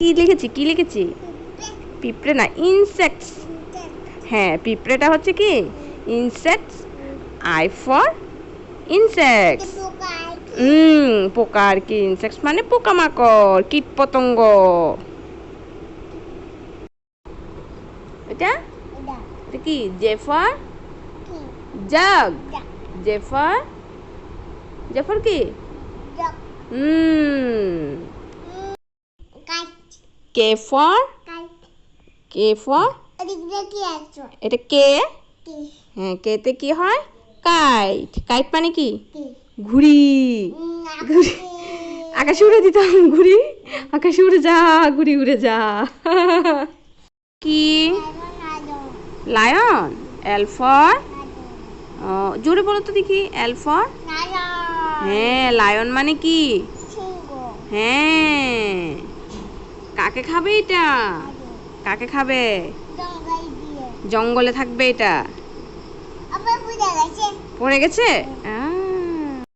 কি লিখেছি কি লিখেছি? পিঁপড়ে না, ইনসেক্টস। হ্যাঁ, পিঁপড়েটা হচ্ছে কি ইনসেক্টস। I for insects. পোকা আর কি, ইনসেক্টস মানে পোকামাকড়, কীট পতঙ্গ। এটা এটা কি? J for jug. J for J for কি? কে ফর কে ফর এটা কে। হ্যাঁ, কেতে কি হয়? কাইট। কাইট মানে কি? ঘুড়ি। ঘুড়ি আকাশে উড়ে দিতাম ঘুড়ি। আকাশে উড়ে যা, ঘুড়ি উড়ে যা। কি? লায়ন। এল ফর জোরে বলো তো দেখি। এল ফর হ্যাঁ, লায়ন মানে কি? হ্যাঁ। কাকে খাবে এটা? কাকে খাবে? জঙ্গলে থাকবে এটা। পড়ে গেছে।